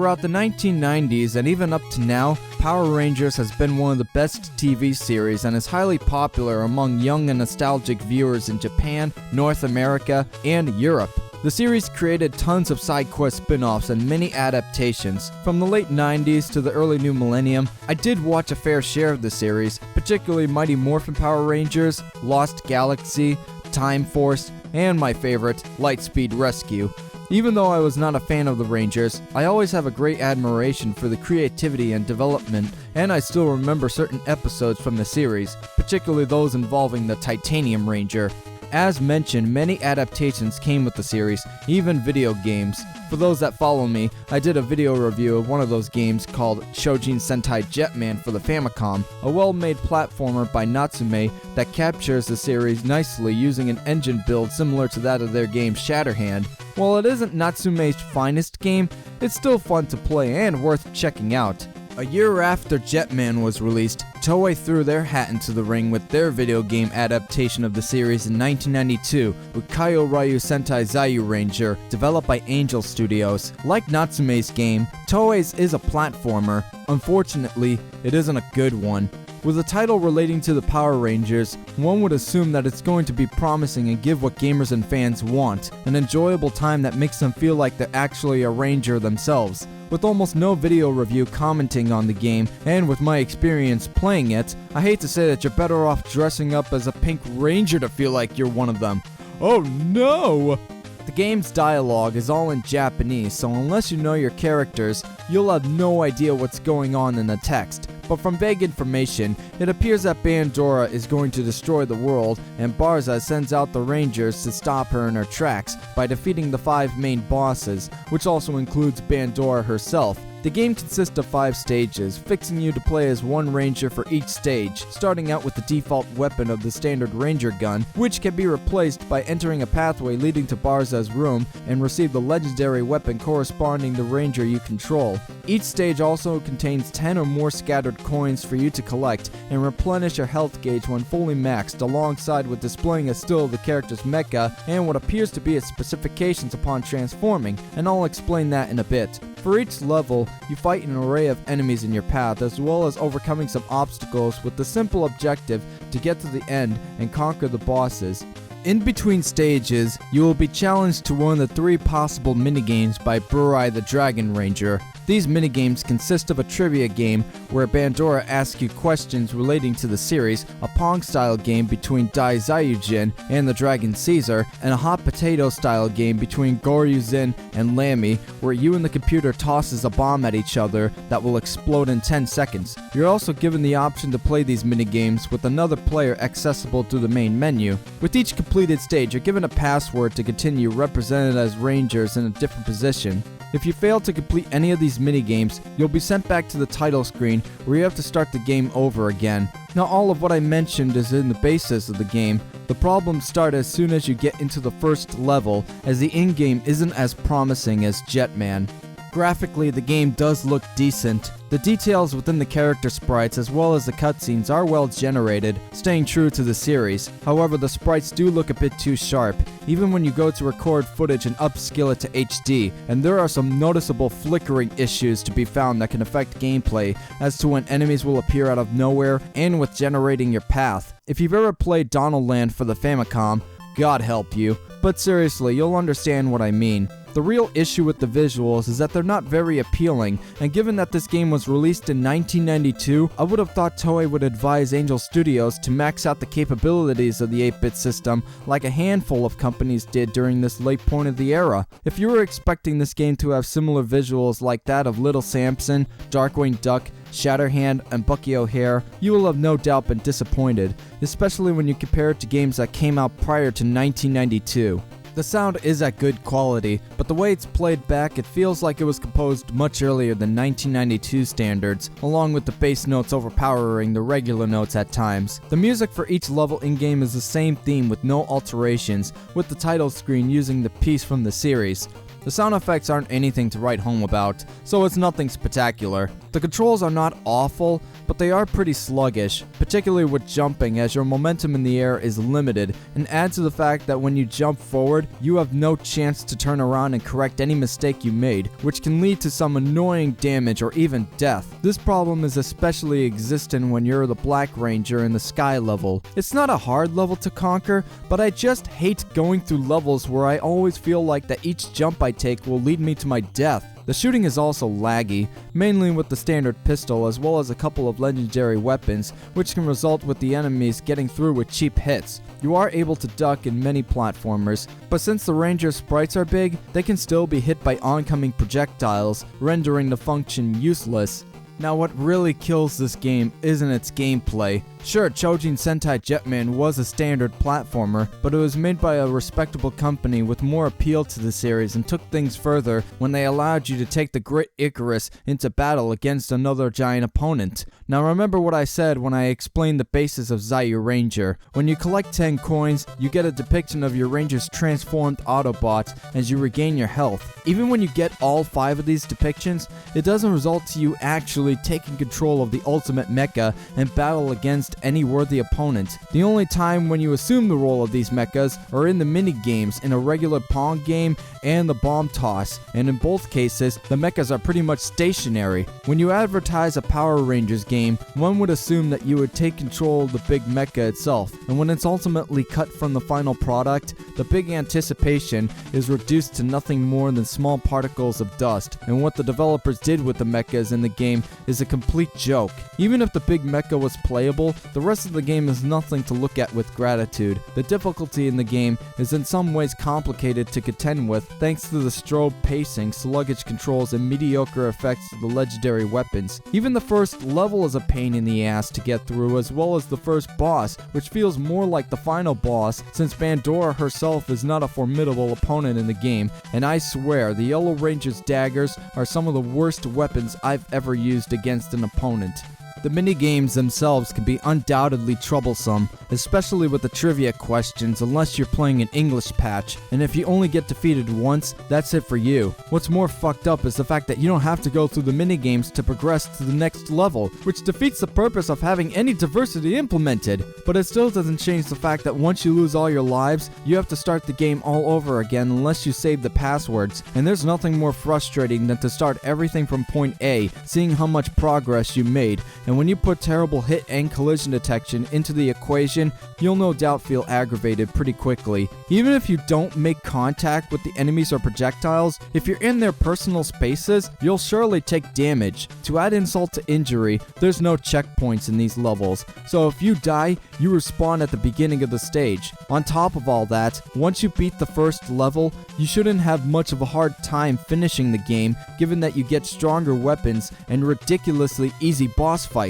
Throughout the 1990s and even up to now, Power Rangers has been one of the best TV series and is highly popular among young and nostalgic viewers in Japan, North America, and Europe. The series created tons of side quest spin-offs and many adaptations. From the late 90s to the early new millennium, I did watch a fair share of the series, particularly Mighty Morphin Power Rangers, Lost Galaxy, Time Force, and my favorite, Lightspeed Rescue. Even though I was not a fan of the Rangers, I always have a great admiration for the creativity and development, and I still remember certain episodes from the series, particularly those involving the Titanium Ranger. As mentioned, many adaptations came with the series, even video games. For those that follow me, I did a video review of one of those games called Kyoryu Sentai Zyuranger for the Famicom, a well-made platformer by Natsume that captures the series nicely using an engine build similar to that of their game Shatterhand. While it isn't Natsume's finest game, it's still fun to play and worth checking out. A year after Jetman was released, Toei threw their hat into the ring with their video game adaptation of the series in 1992 with Kyoryu Sentai Zyuranger, developed by Angel Studios. Like Natsume's game, Toei's is a platformer. Unfortunately, it isn't a good one. With a title relating to the Power Rangers, one would assume that it's going to be promising and give what gamers and fans want, an enjoyable time that makes them feel like they're actually a ranger themselves. With almost no video review commenting on the game, and with my experience playing it, I hate to say that you're better off dressing up as a pink ranger to feel like you're one of them. Oh no! The game's dialogue is all in Japanese, so unless you know your characters, you'll have no idea what's going on in the text. But from vague information, it appears that Bandora is going to destroy the world, and Barza sends out the Rangers to stop her in her tracks by defeating the 5 main bosses, which also includes Bandora herself. The game consists of 5 stages, fixing you to play as one ranger for each stage, starting out with the default weapon of the standard ranger gun, which can be replaced by entering a pathway leading to Barza's room and receive the legendary weapon corresponding to the ranger you control. Each stage also contains 10 or more scattered coins for you to collect and replenish your health gauge when fully maxed, alongside with displaying a still of the character's mecha and what appears to be its specifications upon transforming, and I'll explain that in a bit. For each level, you fight an array of enemies in your path, as well as overcoming some obstacles with the simple objective to get to the end and conquer the bosses. In between stages, you will be challenged to one of the 3 possible minigames by Burai the Dragon Ranger. These minigames consist of a trivia game where Bandora asks you questions relating to the series, a Pong-style game between Dai Zyujin and the Dragon Caesar, and a hot potato-style game between Goryuzin and Lammy, where you and the computer tosses a bomb at each other that will explode in 10 seconds. You're also given the option to play these minigames with another player accessible through the main menu. With each completed stage, you're given a password to continue, represented as Rangers in a different position. If you fail to complete any of these minigames, you'll be sent back to the title screen where you have to start the game over again. Now, all of what I mentioned is in the basis of the game. The problems start as soon as you get into the first level, as the in-game isn't as promising as Jetman. Graphically, the game does look decent. The details within the character sprites as well as the cutscenes are well generated, staying true to the series. However, the sprites do look a bit too sharp, even when you go to record footage and upscale it to HD, and there are some noticeable flickering issues to be found that can affect gameplay as to when enemies will appear out of nowhere and with generating your path. If you've ever played Donald Land for the Famicom, God help you, but seriously, you'll understand what I mean. The real issue with the visuals is that they're not very appealing, and given that this game was released in 1992, I would have thought Toei would advise Angel Studios to max out the capabilities of the 8-bit system like a handful of companies did during this late point of the era. If you were expecting this game to have similar visuals like that of Little Samson, Darkwing Duck, Shatterhand, and Bucky O'Hare, you will have no doubt been disappointed, especially when you compare it to games that came out prior to 1992. The sound is at good quality, but the way it's played back, it feels like it was composed much earlier than 1992 standards, along with the bass notes overpowering the regular notes at times. The music for each level in-game is the same theme with no alterations, with the title screen using the piece from the series. The sound effects aren't anything to write home about, so it's nothing spectacular. The controls are not awful, but they are pretty sluggish, particularly with jumping, as your momentum in the air is limited, and add to the fact that when you jump forward, you have no chance to turn around and correct any mistake you made, which can lead to some annoying damage or even death. This problem is especially existent when you're the Black Ranger in the Sky level. It's not a hard level to conquer, but I just hate going through levels where I always feel like that each jump I take will lead me to my death. The shooting is also laggy, mainly with the standard pistol as well as a couple of legendary weapons, which can result with the enemies getting through with cheap hits. You are able to duck in many platformers, but since the Ranger sprites are big, they can still be hit by oncoming projectiles, rendering the function useless. Now what really kills this game isn't its gameplay. Sure, Kyoryu Sentai Jetman was a standard platformer, but it was made by a respectable company with more appeal to the series and took things further when they allowed you to take the Great Icarus into battle against another giant opponent. Now remember what I said when I explained the basis of Zyuranger. When you collect 10 coins, you get a depiction of your Ranger's transformed Autobot as you regain your health. Even when you get all 5 of these depictions, it doesn't result to you actually taking control of the ultimate mecha and battle against any worthy opponent. The only time when you assume the role of these mechas are in the mini games in a regular Pong game and the bomb toss, and in both cases, the mechas are pretty much stationary. When you advertise a Power Rangers game, one would assume that you would take control of the big mecha itself, and when it's ultimately cut from the final product, the big anticipation is reduced to nothing more than small particles of dust, and what the developers did with the mechas in the game is a complete joke. Even if the big mecha was playable, the rest of the game is nothing to look at with gratitude. The difficulty in the game is in some ways complicated to contend with thanks to the strobe pacing, sluggish controls, and mediocre effects of the legendary weapons. Even the first level is a pain in the ass to get through, as well as the first boss, which feels more like the final boss since Bandora herself is not a formidable opponent in the game, and I swear the Yellow Ranger's daggers are some of the worst weapons I've ever used against an opponent. The minigames themselves can be undoubtedly troublesome, especially with the trivia questions unless you're playing an English patch, and if you only get defeated once, that's it for you. What's more fucked up is the fact that you don't have to go through the minigames to progress to the next level, which defeats the purpose of having any diversity implemented. But it still doesn't change the fact that once you lose all your lives, you have to start the game all over again unless you save the passwords, and there's nothing more frustrating than to start everything from point A, seeing how much progress you made, and when you put terrible hit and collision detection into the equation, you'll no doubt feel aggravated pretty quickly. Even if you don't make contact with the enemies or projectiles, if you're in their personal spaces, you'll surely take damage. To add insult to injury, there's no checkpoints in these levels, so if you die, you respawn at the beginning of the stage. On top of all that, once you beat the first level, you shouldn't have much of a hard time finishing the game, given that you get stronger weapons and ridiculously easy boss fights.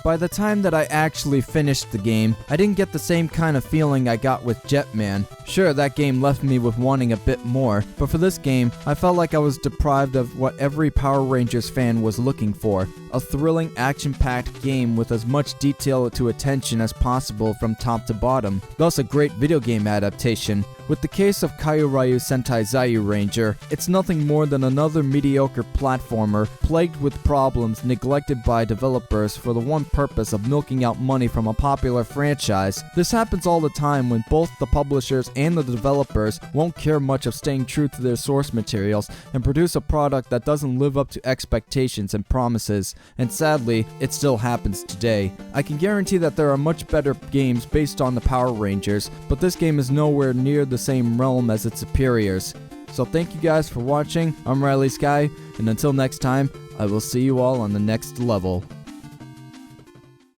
By the time that I actually finished the game, I didn't get the same kind of feeling I got with Jetman. Sure, that game left me with wanting a bit more, but for this game, I felt like I was deprived of what every Power Rangers fan was looking for. A thrilling, action-packed game with as much detail to attention as possible from top to bottom. Thus a great video game adaptation. With the case of Kyoryu Sentai Zyuranger, it's nothing more than another mediocre platformer plagued with problems neglected by developers for the one purpose of milking out money from a popular franchise. This happens all the time when both the publishers and the developers won't care much of staying true to their source materials and produce a product that doesn't live up to expectations and promises, and sadly, it still happens today. I can guarantee that there are much better games based on the Power Rangers, but this game is nowhere near the same realm as its superiors. So thank you guys for watching. I'm Riley Sky, and until next time, I will see you all on the next level.